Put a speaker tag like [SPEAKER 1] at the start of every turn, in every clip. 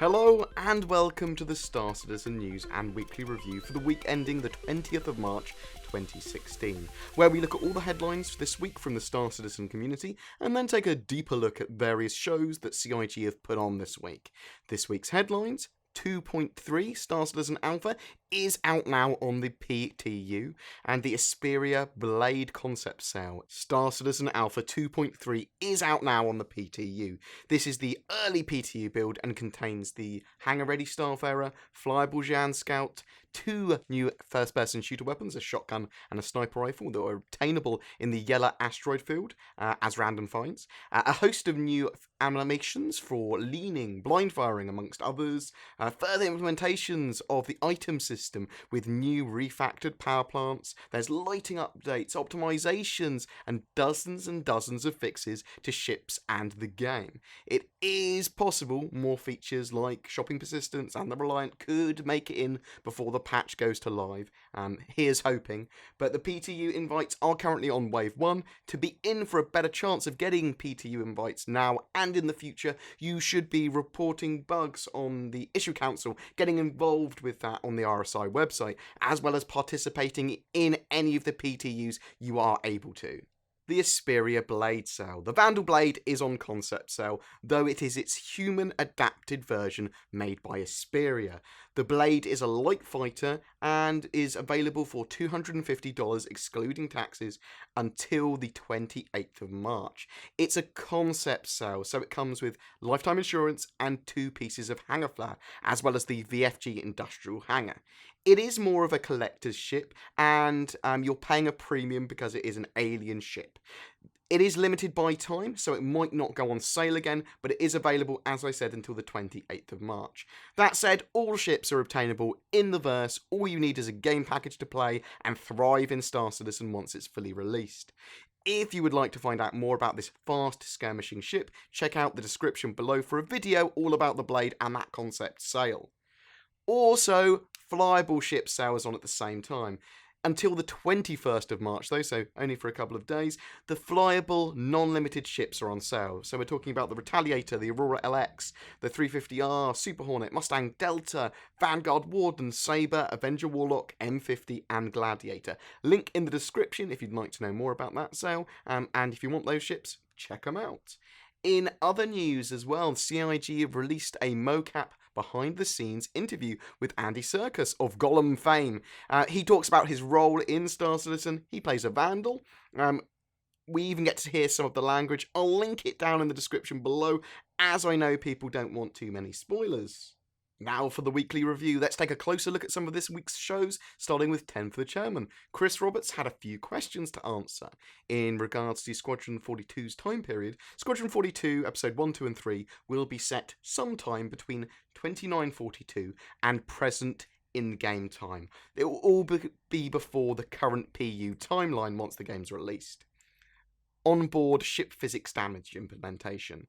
[SPEAKER 1] Hello and welcome to the Star Citizen News and Weekly Review for the week ending the 20th of March 2016, where we look at all the headlines for this week from the Star Citizen community and then take a deeper look at various shows that CIG have put on this week. This week's headlines: 2.3 Star Citizen Alpha is out now on the PTU, and the Esperia Blade concept sale. Star Citizen Alpha 2.3 is out now on the PTU. This is the early PTU build and contains the hangar-ready Starfarer, flyable Xi'An Scout, two new first-person shooter weapons, a shotgun and a sniper rifle that are obtainable in the yellow asteroid field as random finds, a host of new animations for leaning, blind firing amongst others, further implementations of the item system with new refactored power plants. There's lighting updates, optimizations, and dozens of fixes to ships and the game. It is possible more features like shopping persistence and the Reliant could make it in before the patch goes to live. Here's hoping. But the PTU invites are currently on wave 1. To be in for a better chance of getting PTU invites now and in the future, you should be reporting bugs on the issue council, getting involved with that on the RSI website, as well as participating in any of the PTUs you are able to. The Esperia Blade sale. The Vandal Blade is on concept sale, though it is its human adapted version made by Esperia. The Blade is a light fighter and is available for $250 excluding taxes until the 28th of March. It's a concept sale, so it comes with lifetime insurance and 2 pieces of hangar flare, as well as the VFG industrial hangar. It is more of a collector's ship, and you're paying a premium because it is an alien ship. It is limited by time, so it might not go on sale again, but it is available, as I said, until the 28th of March. That said, all ships are obtainable in the verse. All you need is a game package to play and thrive in Star Citizen once it's fully released. If you would like to find out more about this fast skirmishing ship, check out the description below for a video all about the Blade and that concept sale. Also, flyable ship sale is on at the same time. Until the 21st of March though, so only for a couple of days, the flyable non-limited ships are on sale. So we're talking about the Retaliator, the Aurora LX, the 350R, Super Hornet, Mustang Delta, Vanguard Warden, Sabre, Avenger Warlock, M50 and Gladiator. Link in the description if you'd like to know more about that sale, and if you want those ships, check them out. In other news as well, CIG have released a mocap behind-the-scenes interview with Andy Serkis of Gollum fame. He talks about his role in Star Citizen. He plays a Vandal. We even get to hear some of the language. I'll link it down in the description below, as I know people don't want too many spoilers. Now for the weekly review, let's take a closer look at some of this week's shows, starting with 10 for the Chairman. Chris Roberts had a few questions to answer. In regards to Squadron 42's time period, Squadron 42 episode 1, 2 and 3 will be set sometime between 2942 and present in-game time. It will all be before the current PU timeline once the game's released. Onboard ship physics damage implementation.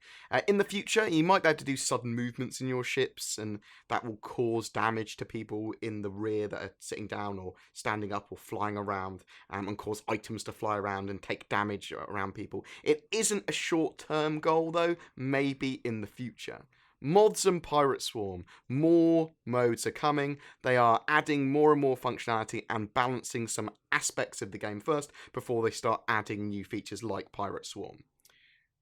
[SPEAKER 1] In the future, you might be able to do sudden movements in your ships, and that will cause damage to people in the rear that are sitting down or standing up or flying around, and cause items to fly around and take damage around people. It isn't a short-term goal, though, maybe in the future. Mods and Pirate Swarm. More modes are coming. They are adding more and more functionality and balancing some aspects of the game first before they start adding new features like Pirate Swarm.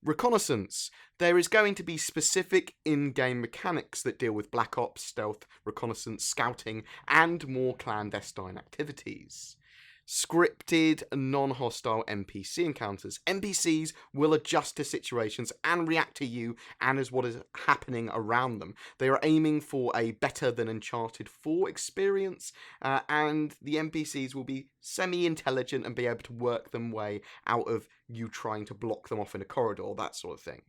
[SPEAKER 1] Reconnaissance. There is going to be specific in-game mechanics that deal with Black Ops, stealth, reconnaissance, scouting, and more clandestine activities. Scripted, non-hostile NPC encounters. NPCs will adjust to situations and react to you and as what is happening around them. They are aiming for a better than Uncharted 4 experience, and the NPCs will be semi-intelligent and be able to work them way out of you trying to block them off in a corridor, that sort of thing.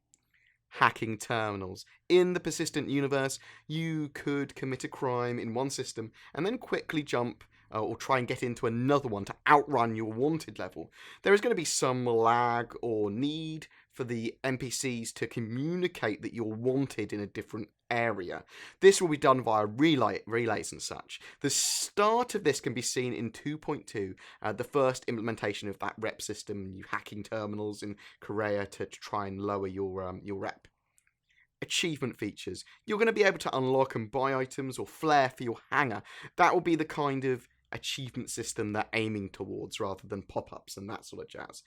[SPEAKER 1] Hacking terminals. In the persistent universe, you could commit a crime in one system and then quickly jump or try and get into another one to outrun your wanted level. There is going to be some lag or need for the NPCs to communicate that you're wanted in a different area. This will be done via relays and such. The start of this can be seen in 2.2, the first implementation of that rep system, you hacking terminals in Korea to try and lower your rep. achievement features. You're going to be able to unlock and buy items or flair for your hangar. That will be the kind of achievement system they're aiming towards rather than pop-ups and that sort of jazz.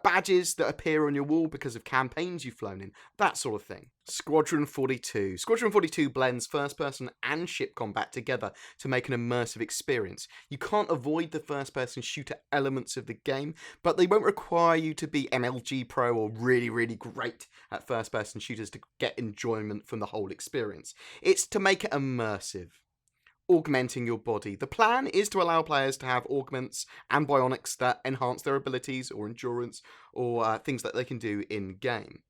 [SPEAKER 1] Badges that appear on your wall because of campaigns you've flown in, that sort of thing. Squadron 42. Squadron 42 blends first-person and ship combat together to make an immersive experience. You can't avoid the first-person shooter elements of the game, but they won't require you to be MLG Pro or really, really great at first-person shooters to get enjoyment from the whole experience. It's to make it immersive. Augmenting your body. The plan is to allow players to have augments and bionics that enhance their abilities or endurance or things that they can do in-game.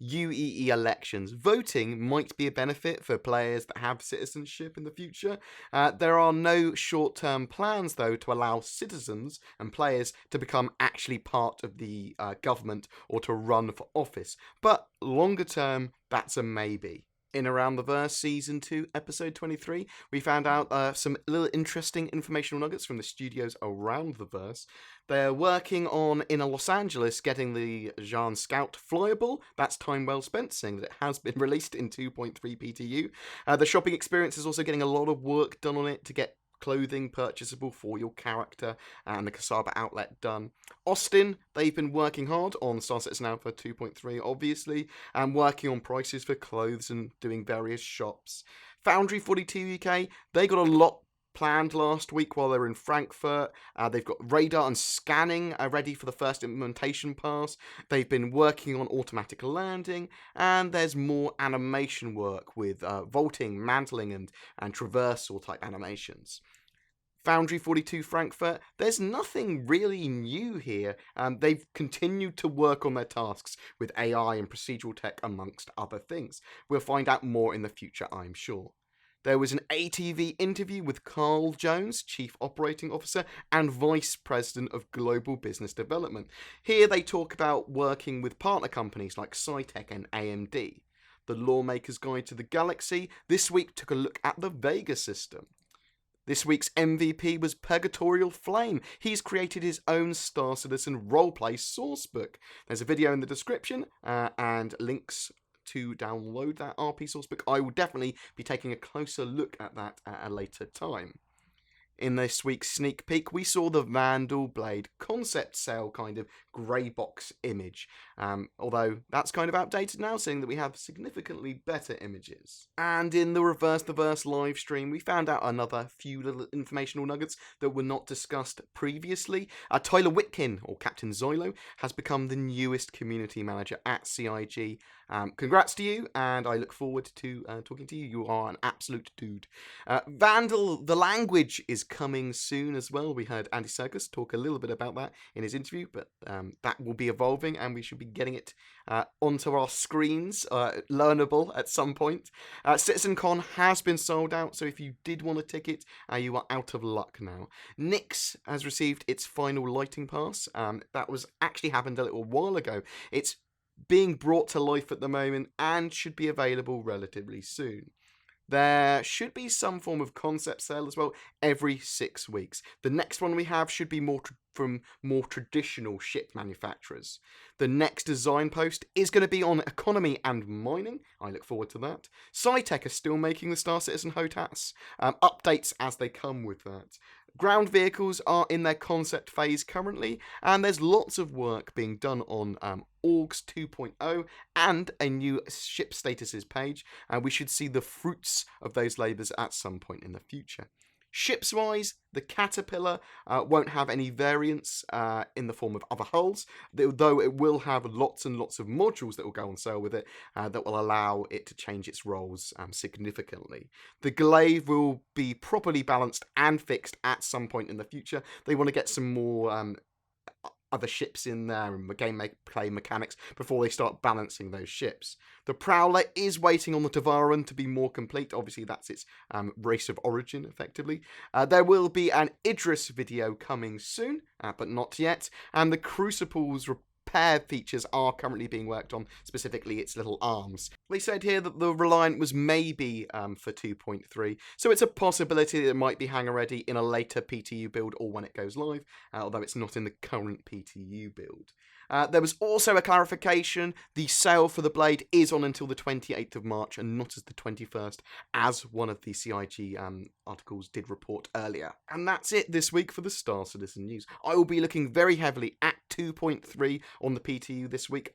[SPEAKER 1] UEE elections. Voting might be a benefit for players that have citizenship in the future. There are no short-term plans, though, to allow citizens and players to become actually part of the government or to run for office. But longer term, that's a maybe. In Around the Verse Season 2, Episode 23, we found out some little interesting informational nuggets from the studios around the verse. They're working on, in Los Angeles, getting the Xi'An Scout flyable. That's time well spent, seeing that it has been released in 2.3 PTU. The shopping experience is also getting a lot of work done on it to get clothing purchasable for your character and the Kasaba outlet done. Austin, they've been working hard on Star Citizen Alpha 2.3, obviously, and working on prices for clothes and doing various shops. Foundry 42 UK, they got a lot planned last week while they were in Frankfurt. They've got radar and scanning ready for the first implementation pass. They've been working on automatic landing, and there's more animation work with vaulting, mantling, and traversal type animations. Foundry 42 Frankfurt, there's nothing really new here. They've continued to work on their tasks with AI and procedural tech amongst other things. We'll find out more in the future, I'm sure. There was an ATV interview with Carl Jones, Chief Operating Officer and Vice President of Global Business Development. Here they talk about working with partner companies like Scitech and AMD. The Lawmaker's Guide to the Galaxy this week took a look at the Vega system. This week's MVP was Purgatorial Flame. He's created his own Star Citizen roleplay sourcebook. There's a video in the description and links to download that RP sourcebook. I will definitely be taking a closer look at that at a later time. In this week's sneak peek, we saw the Vandal Blade concept cell kind of grey box image. Although that's kind of outdated now, seeing that we have significantly better images. And in the Reverse the Verse live stream, we found out another few little informational nuggets that were not discussed previously. Tyler Witkin, or Captain Zoilo, has become the newest community manager at CIG. Congrats to you, and I look forward to talking to you. You are an absolute dude. Vandal, the language, is coming soon as well. We heard Andy Serkis talk a little bit about that in his interview, but that will be evolving, and we should be getting it onto our screens, learnable at some point. CitizenCon has been sold out, so if you did want a ticket, you are out of luck now. Nyx has received its final lighting pass. That was actually happened a little while ago. It's being brought to life at the moment and should be available relatively soon. There should be some form of concept sale as well every 6 weeks. The next one we have should be from more traditional ship manufacturers. The next design post is going to be on economy and mining. I look forward to that. Scitech are still making the Star Citizen HOTAS. Updates as they come with that. Ground vehicles are in their concept phase currently, and there's lots of work being done on Orgs 2.0 and a new ship statuses page, and we should see the fruits of those labours at some point in the future. Ships-wise, the Caterpillar won't have any variants in the form of other hulls, though it will have lots and lots of modules that will go on sale with it that will allow it to change its roles significantly. The Glaive will be properly balanced and fixed at some point in the future. They want to get some more other ships in there and gameplay mechanics before they start balancing those ships. The Prowler is waiting on the Tavaran to be more complete. Obviously, that's its race of origin, effectively. There will be an Idris video coming soon, but not yet. And the Crucible's repair features are currently being worked on, specifically its little arms. They said here that the Reliant was maybe for 2.3, so it's a possibility that it might be hangar ready in a later PTU build or when it goes live, although it's not in the current PTU build. There was also a clarification. The sale for the blade is on until the 28th of March and not as the 21st, as one of the CIG articles did report earlier. And that's it this week for the Star Citizen news. I will be looking very heavily at 2.3 on the PTU this week,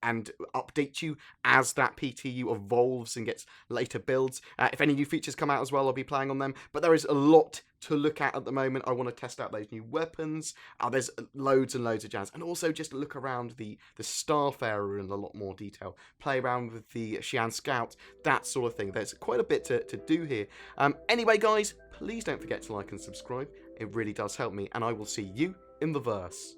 [SPEAKER 1] and update you as that PTU evolves and gets later builds. If any new features come out as well, I'll be playing on them. But there is a lot to look at the moment. I want to test out those new weapons. There's loads and loads of jazz. And also just look around the Starfarer in a lot more detail. Play around with the Xi'An Scout, that sort of thing. There's quite a bit to do here. Anyway, guys, please don't forget to like and subscribe. It really does help me. And I will see you in the verse.